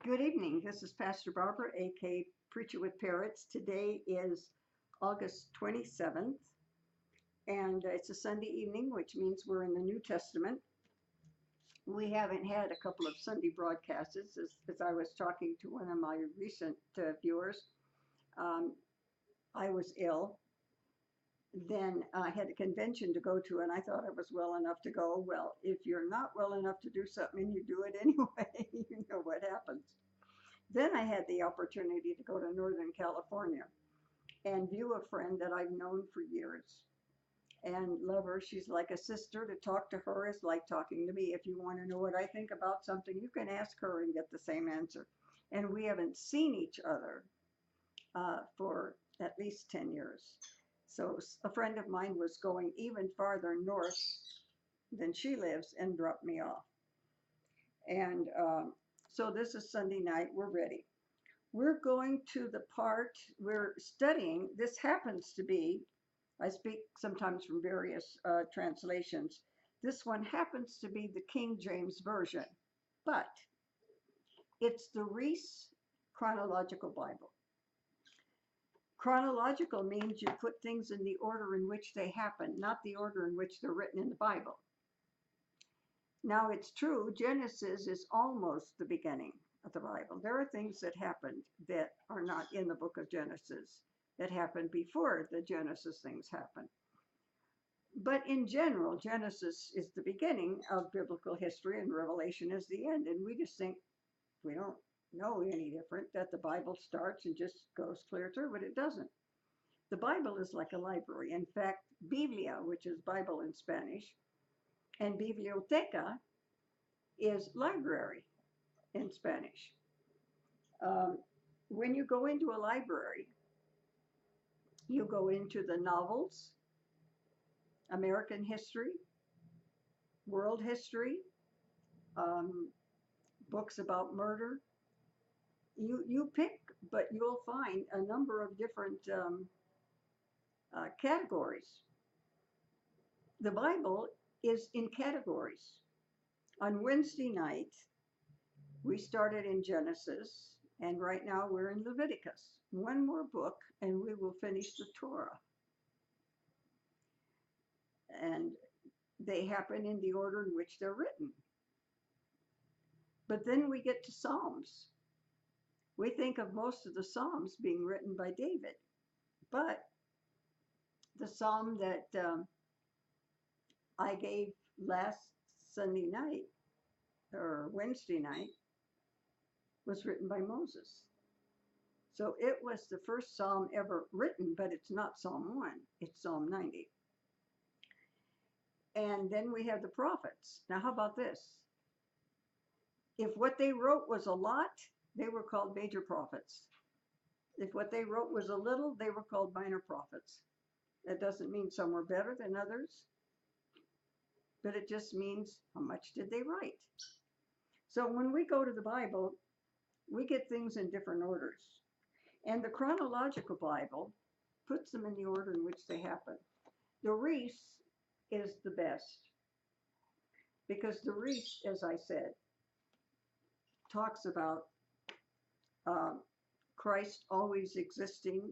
Good evening. This is Pastor Barbara, aka Preacher with Parrots. Today is August 27th, and it's a Sunday evening, which means we're in the New Testament. We haven't had a couple of Sunday broadcasts, as I was talking to one of my recent viewers. Um, I was ill. Then I had a convention to go to, and I thought I was well enough to go. Well, if you're not well enough to do something and you do it anyway, you know what happens. Then I had the opportunity to go to Northern California and view a friend that I've known for years and love her. She's like a sister. To talk to her is like talking to me. If you want to know what I think about something, you can ask her and get the same answer. And we haven't seen each other for at least 10 years. So a friend of mine was going even farther north than she lives and dropped me off. And so this is Sunday night. We're ready. We're going to the part we're studying. This happens to be, I speak sometimes from various translations. This one happens to be the King James Version, but it's the Reese Chronological Bible. Chronological means you put things in the order in which they happen, not the order in which they're written in the Bible. Now, it's true, Genesis is almost the beginning of the Bible. There are things that happened that are not in the book of Genesis, that happened before the Genesis things happened. But in general, Genesis is the beginning of biblical history and Revelation is the end. And we just think we don't know any different, that the Bible starts and just goes clear through, but it doesn't. The Bible is like a library. In fact, Biblia, which is Bible in Spanish, and biblioteca is library in Spanish. When you go into a library, you go into the novels, American history, world history, books about murder. You pick, but you'll find a number of different categories. The Bible is in categories. On Wednesday night, we started in Genesis, and right now we're in Leviticus. One more book, and we will finish the Torah. And they happen in the order in which they're written. But then we get to Psalms. We think of most of the Psalms being written by David, but the Psalm that I gave last Sunday night or Wednesday night was written by Moses. So it was the first Psalm ever written, but it's not Psalm 1, it's Psalm 90. And then we have the prophets. Now, how about this? If what they wrote was a lot, they were called major prophets. If what they wrote was a little, they were called minor prophets. That doesn't mean some were better than others, but it just means how much did they write. So when we go to the Bible, we get things in different orders. And the chronological Bible puts them in the order in which they happen. The Reese is the best because the Reese, as I said, talks about Christ always existing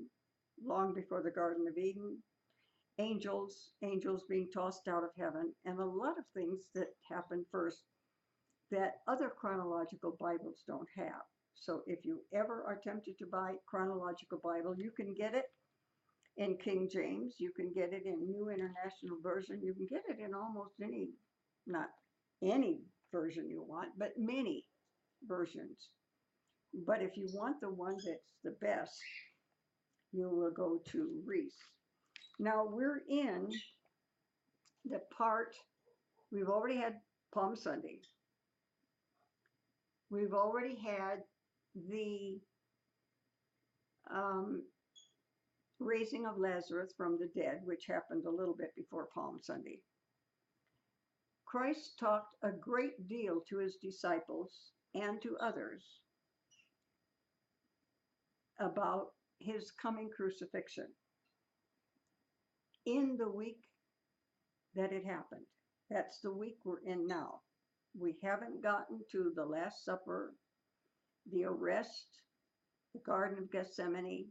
long before the Garden of Eden, angels being tossed out of heaven, and a lot of things that happen first that other chronological Bibles don't have. So if you ever are tempted to buy chronological Bible, you can get it in King James, you can get it in New International Version, you can get it in almost any, not any version you want, but many versions. But if you want the one that's the best, you will go to Reese. Now we're in the part, we've already had Palm Sunday. We've already had the raising of Lazarus from the dead, which happened a little bit before Palm Sunday. Christ talked a great deal to his disciples and to others about his coming crucifixion in the week that it happened. That's the week we're in now. We haven't gotten to the Last Supper the arrest, the Garden of Gethsemane,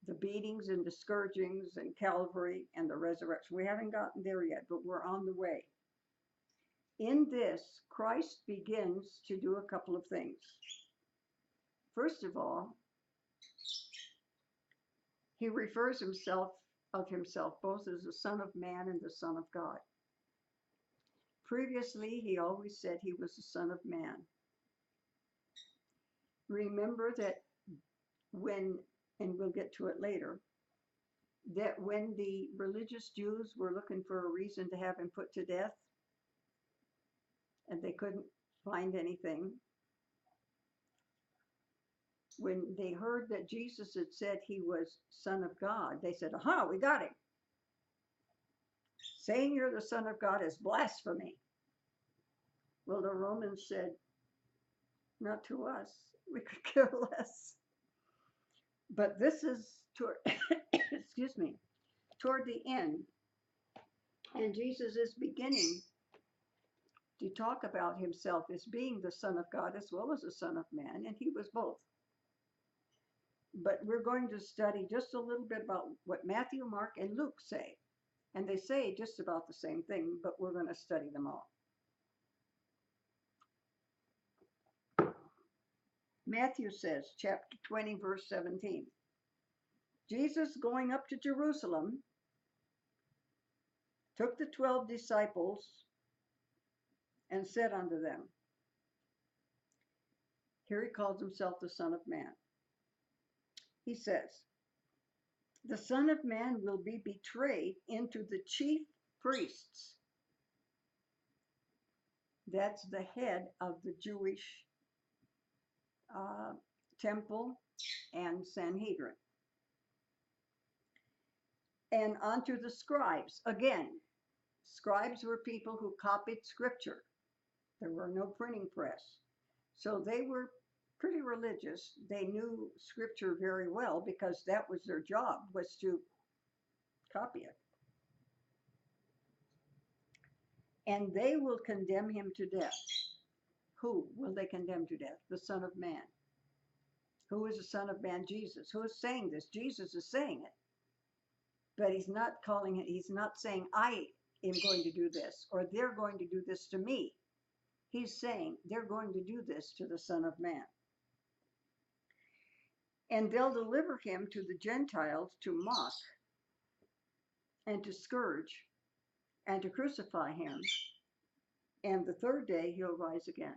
the beatings and the scourgings and Calvary and the resurrection. We haven't gotten there yet, but we're on the way. In this, Christ begins to do a couple of things. First of all, he refers of himself both as the Son of Man and the Son of God. Previously, he always said he was the Son of Man. Remember that when, and we'll get to it later, that when the religious Jews were looking for a reason to have him put to death, and they couldn't find anything, when they heard that Jesus had said he was Son of God, they said, aha, we got him. Saying you're the Son of God is blasphemy. Well, the Romans said, not to us, we could care less. But this is toward, excuse me, toward the end. And Jesus is beginning to talk about himself as being the Son of God as well as the Son of Man, and he was both. But we're going to study just a little bit about what Matthew, Mark, and Luke say. And they say just about the same thing, but we're going to study them all. Matthew says, chapter 20, verse 17, Jesus, going up to Jerusalem, took the 12 disciples and said unto them, here he calls himself the Son of Man. He says, the Son of Man will be betrayed into the chief priests. That's the head of the Jewish temple and Sanhedrin. And onto the scribes. Again, scribes were people who copied scripture. There were no printing press. So they were pretty religious. They knew scripture very well because that was their job, was to copy it. And they will condemn him to death. Who will they condemn to death? The Son of Man. Who is the Son of Man? Jesus. Who is saying this? Jesus is saying it. But he's not calling it, he's not saying, I am going to do this, or they're going to do this to me. He's saying they're going to do this to the Son of Man. And they'll deliver him to the Gentiles to mock and to scourge and to crucify him. And the third day he'll rise again.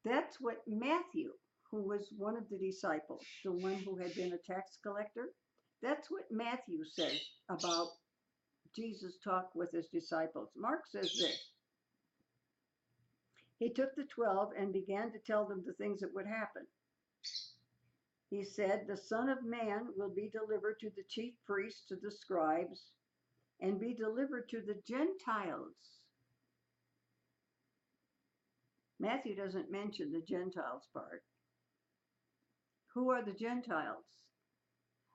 That's what Matthew, who was one of the disciples, the one who had been a tax collector, that's what Matthew says about Jesus' talk with his disciples. Mark says this. He took the 12 and began to tell them the things that would happen. He said, the Son of Man will be delivered to the chief priests, to the scribes, and be delivered to the Gentiles. Matthew doesn't mention the Gentiles part. Who are the Gentiles?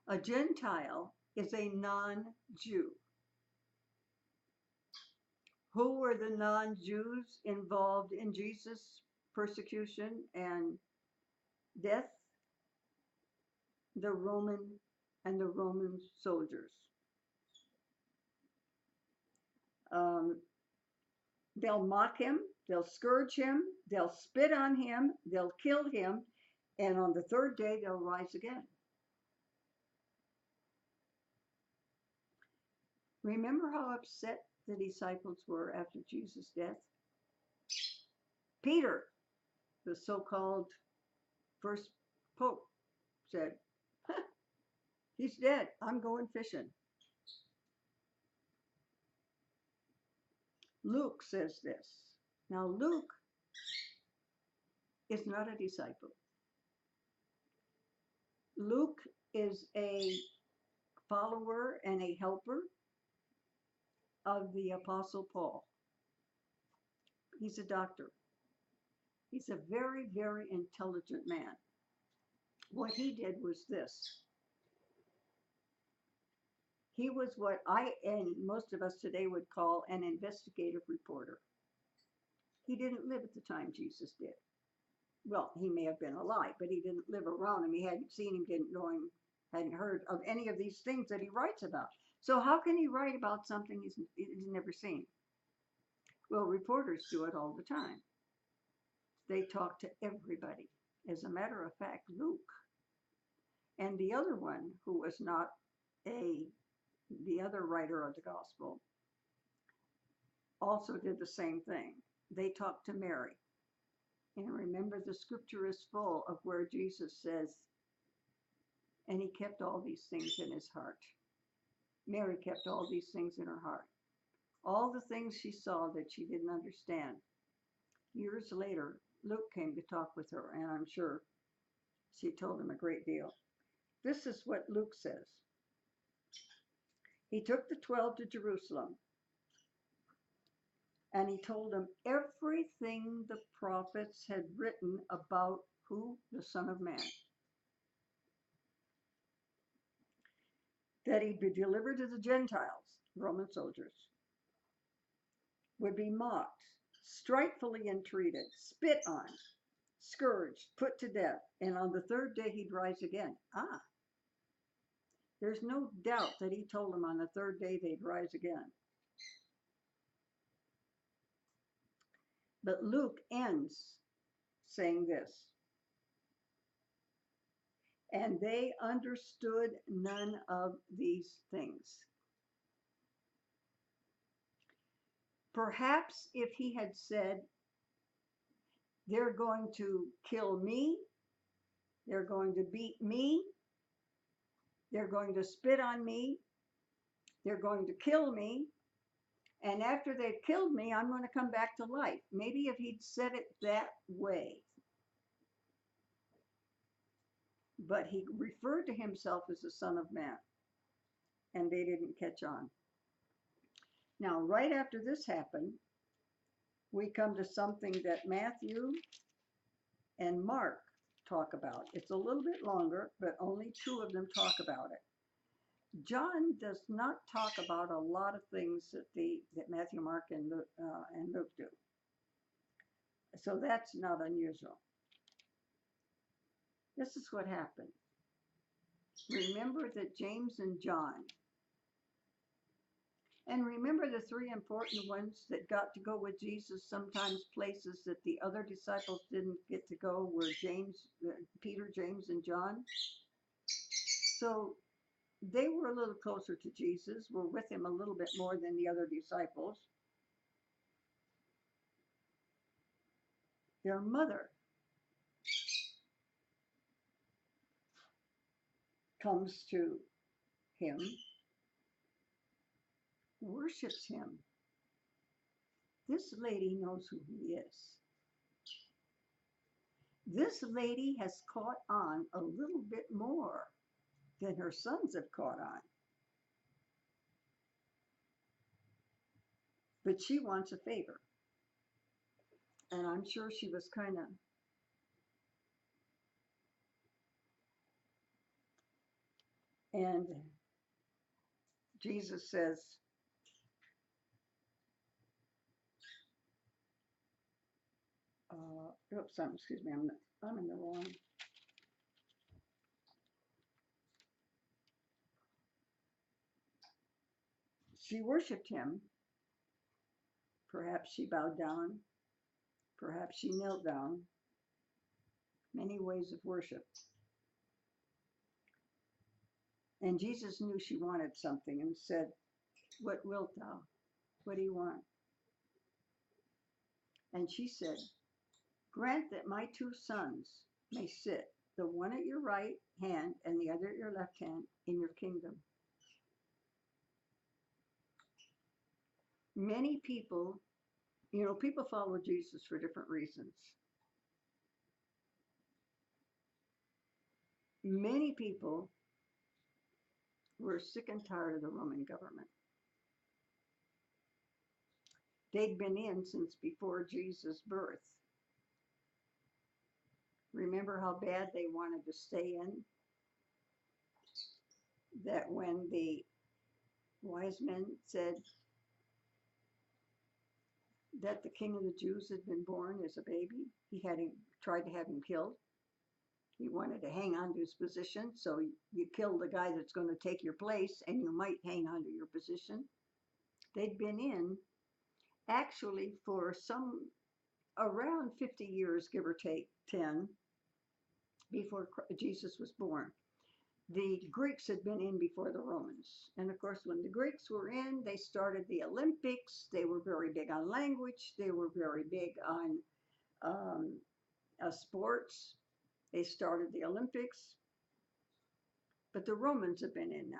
A Gentile is a non-Jew. Who were the non-Jews involved in Jesus' persecution and death? The Roman and the Roman soldiers. They'll mock him, they'll scourge him, they'll spit on him, they'll kill him, and on the third day they'll rise again. Remember how upset the disciples were after Jesus' death? Peter, the so-called first pope, said, he's dead, I'm going fishing. Luke says this. Now Luke is not a disciple. Luke is a follower and a helper of the Apostle Paul. He's a doctor. He's a very, very intelligent man. What he did was this. He was what I and most of us today would call an investigative reporter. He didn't live at the time Jesus did. Well, he may have been alive, but he didn't live around him. He hadn't seen him, didn't know him, hadn't heard of any of these things that he writes about. So how can he write about something he's never seen? Well, reporters do it all the time. They talk to everybody. As a matter of fact, Luke and the other one who was not a the other writer of the gospel also did the same thing. They talked to Mary. And remember, the scripture is full of where Jesus says, and he kept all these things in his heart. Mary kept all these things in her heart. All the things she saw that she didn't understand. Years later, Luke came to talk with her, and I'm sure she told him a great deal. This is what Luke says. He took the 12 to Jerusalem, and he told them everything the prophets had written about who? The Son of Man. That he'd be delivered to the Gentiles, Roman soldiers, would be mocked, spitefully entreated, spit on, scourged, put to death, and on the third day he'd rise again. There's no doubt that he told them on the third day they'd rise again. But Luke ends saying this, and they understood none of these things. Perhaps if he had said, they're going to kill me, they're going to beat me, they're going to spit on me, they're going to kill me, and after they've killed me, I'm going to come back to life. Maybe if he'd said it that way. But he referred to himself as the Son of Man, and they didn't catch on. Now, right after this happened, we come to something that Matthew and Mark talk about. It's a little bit longer, but only two of them talk about it. John does not talk about a lot of things that Matthew, Mark, and Luke do. So that's not unusual. This is what happened. Remember that James and John, and remember the three important ones that got to go with Jesus, sometimes places that the other disciples didn't get to go, were Peter, James, and John. So they were a little closer to Jesus, were with him a little bit more than the other disciples. Their mother comes to him, worships him. This lady knows who he is. This lady has caught on a little bit more than her sons have caught on. But she wants a favor. And I'm sure she was kind of, and Jesus says, excuse me, I'm in the wrong. She worshiped him. Perhaps she bowed down. Perhaps she knelt down. Many ways of worship. And Jesus knew she wanted something and said, "What wilt thou? What do you want?" And she said, "Grant that my two sons may sit, the one at your right hand and the other at your left hand, in your kingdom." Many people, people follow Jesus for different reasons. Many people were sick and tired of the Roman government. They'd been in since before Jesus' birth. Remember how bad they wanted to stay in? That when the wise men said, that the king of the Jews had been born as a baby. He had him, tried to have him killed. He wanted to hang on to his position, so you kill the guy that's going to take your place, and you might hang on to your position. They'd been in actually for some around 50 years, give or take 10, before Jesus was born. The Greeks had been in before the Romans. And of course, when the Greeks were in, they started the Olympics. They were very big on language. They were very big on sports. They started the Olympics. But the Romans have been in now.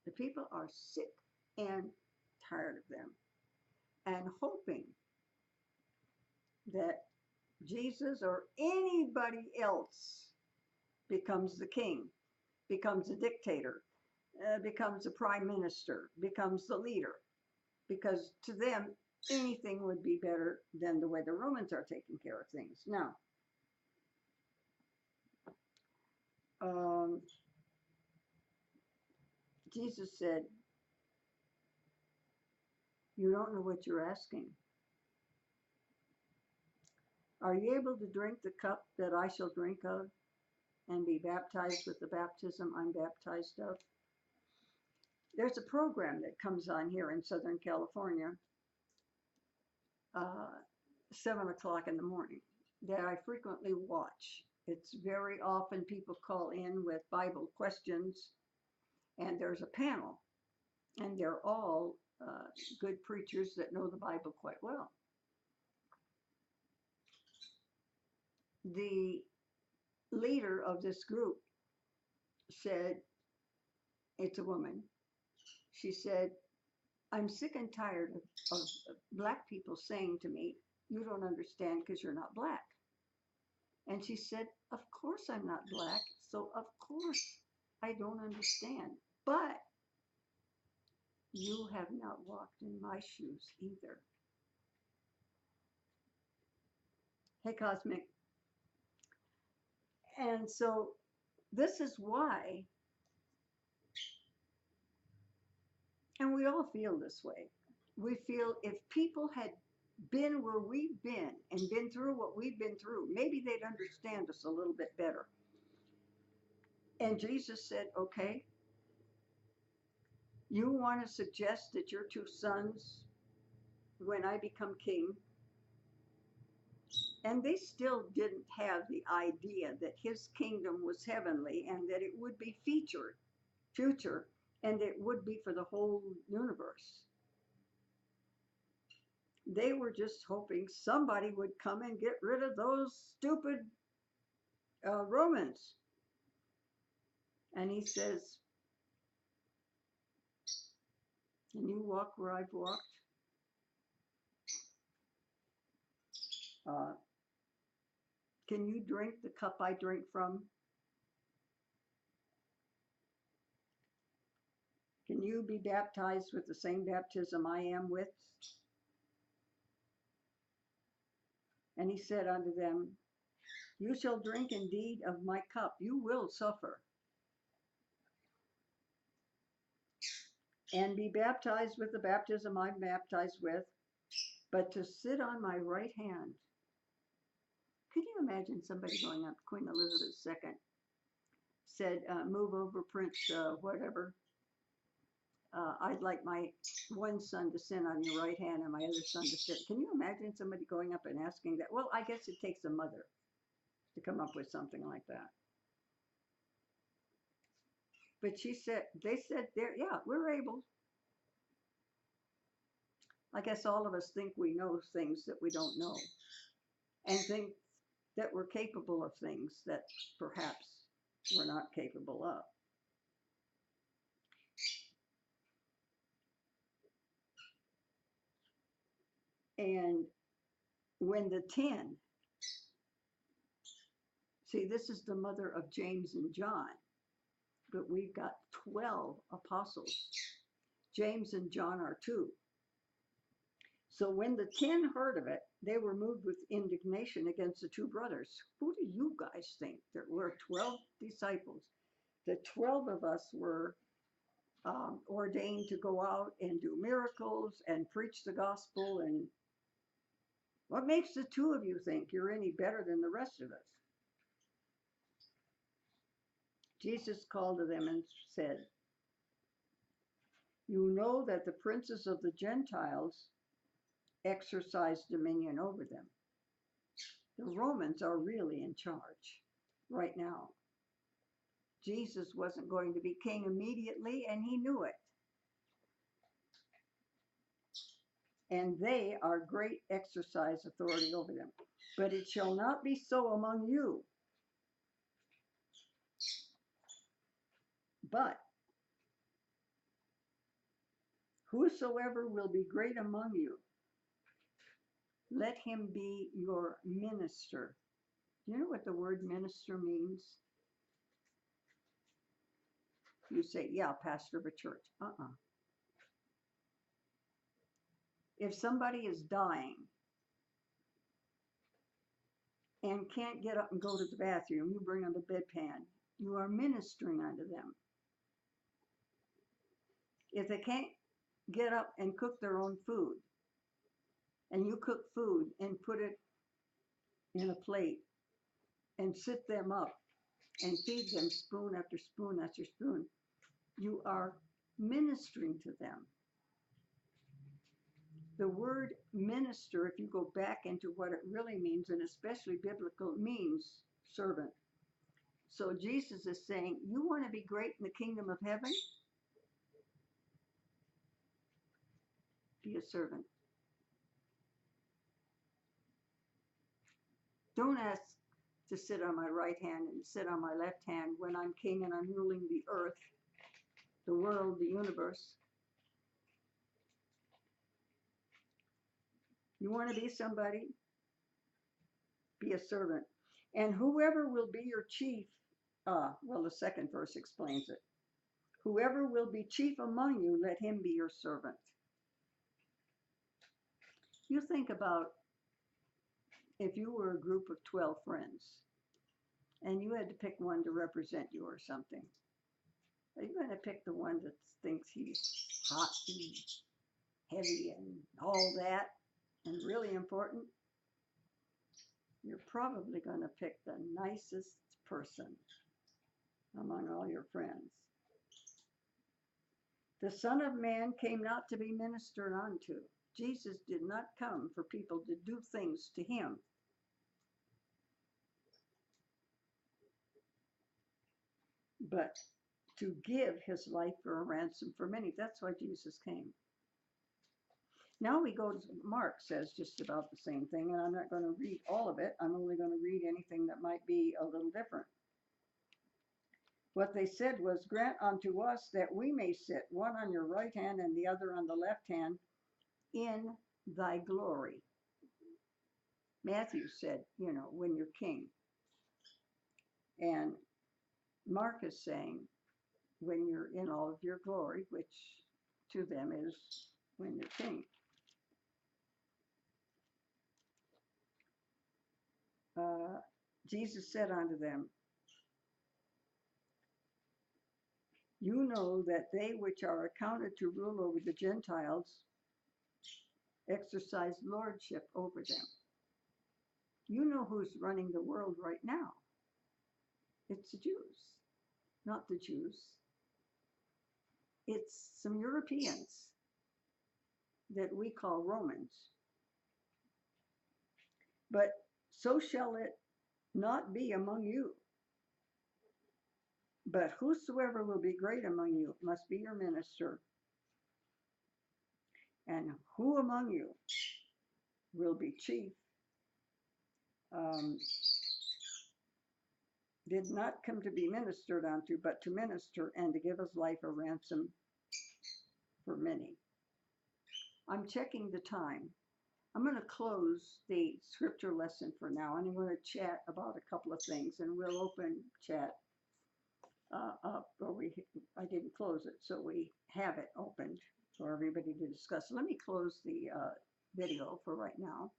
The people are sick and tired of them and hoping that Jesus or anybody else becomes the king, becomes a dictator, becomes a prime minister, becomes the leader. Because to them, anything would be better than the way the Romans are taking care of things. Now, Jesus said, you don't know what you're asking. Are you able to drink the cup that I shall drink of and be baptized with the baptism I'm baptized of? There's a program that comes on here in Southern California, 7 o'clock in the morning, that I frequently watch. It's very often people call in with Bible questions, and there's a panel, and they're all good preachers that know the Bible quite well. The leader of this group said, it's a woman, she said, I'm sick and tired of black people saying to me, you don't understand because you're not black. And she said, of course I'm not black, so of course I don't understand. But you have not walked in my shoes either. Hey, Cosmic. And so this is why, and we all feel this way. We feel if people had been where we've been and been through what we've been through, maybe they'd understand us a little bit better. And Jesus said, okay, you want to suggest that your two sons, when I become king, and they still didn't have the idea that his kingdom was heavenly and that it would be future, and it would be for the whole universe. They were just hoping somebody would come and get rid of those stupid Romans. And he says, can you walk where I've walked? Can you drink the cup I drink from? Can you be baptized with the same baptism I am with? And he said unto them, you shall drink indeed of my cup. You will suffer. And be baptized with the baptism I'm baptized with, but to sit on my right hand. Could you imagine somebody going up, Queen Elizabeth II said, move over Prince whatever. I'd like my one son to sit on your right hand and my other son to sit. Can you imagine somebody going up and asking that? Well, I guess it takes a mother to come up with something like that. But they said there, yeah, we're able. I guess all of us think we know things that we don't know, and think that we're capable of things that perhaps we're not capable of. And when the 10, see, this is the mother of James and John, but we've got 12 apostles. James and John are 2. So when the 10 heard of it, they were moved with indignation against the 2 brothers. Who do you guys think? There were 12 disciples. The 12 of us were ordained to go out and do miracles and preach the gospel and What makes the two of you think you're any better than the rest of us? Jesus called to them and said, you know that the princes of the Gentiles exercise dominion over them. The Romans are really in charge right now. Jesus wasn't going to be king immediately, and he knew it. And they are great exercise authority over them. But it shall not be so among you. But whosoever will be great among you, let him be your minister. Do you know what the word minister means? You say, yeah, pastor of a church. If somebody is dying and can't get up and go to the bathroom, you bring them a bedpan. You are ministering unto them. If they can't get up and cook their own food, and you cook food and put it in a plate and sit them up and feed them spoon after spoon after spoon, you are ministering to them. The word minister, if you go back into what it really means, and especially biblical, means servant. So Jesus is saying, you want to be great in the kingdom of heaven? Be a servant. Don't ask to sit on my right hand and sit on my left hand when I'm king and I'm ruling the earth, the world, the universe. You want to be somebody? Be a servant. And whoever will be your chief, well, the second verse explains it. Whoever will be chief among you, let him be your servant. You think about if you were a group of 12 friends and you had to pick one to represent you or something. Are you going to pick the one that thinks he's hot and heavy and all that and really important? You're probably going to pick the nicest person among all your friends. The Son of Man came not to be ministered unto. Jesus did not come for people to do things to him. But to give his life for a ransom for many. That's why Jesus came. Now we go to Mark says just about the same thing, and I'm not going to read all of it. I'm only going to read anything that might be a little different. What they said was, grant unto us that we may sit one on your right hand and the other on the left hand in thy glory. Matthew said, you know, when you're king. And Mark is saying, when you're in all of your glory, which to them is when you're king. Jesus said unto them, you know that they which are accounted to rule over the Gentiles exercise lordship over them. You know who's running the world right now. It's the Jews, not the Jews. It's some Europeans that we call Romans. But so shall it not be among you. But whosoever will be great among you must be your minister. And who among you will be chief did not come to be ministered unto, but to minister and to give his life a ransom for many. I'm checking the time. I'm going to close the scripture lesson for now, and I'm going to chat about a couple of things, and we'll open chat up. I didn't close it, so we have it opened for everybody to discuss. Let me close the video for right now,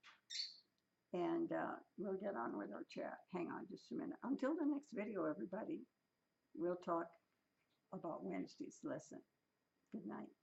and we'll get on with our chat. Hang on just a minute. Until the next video, everybody, we'll talk about Wednesday's lesson. Good night.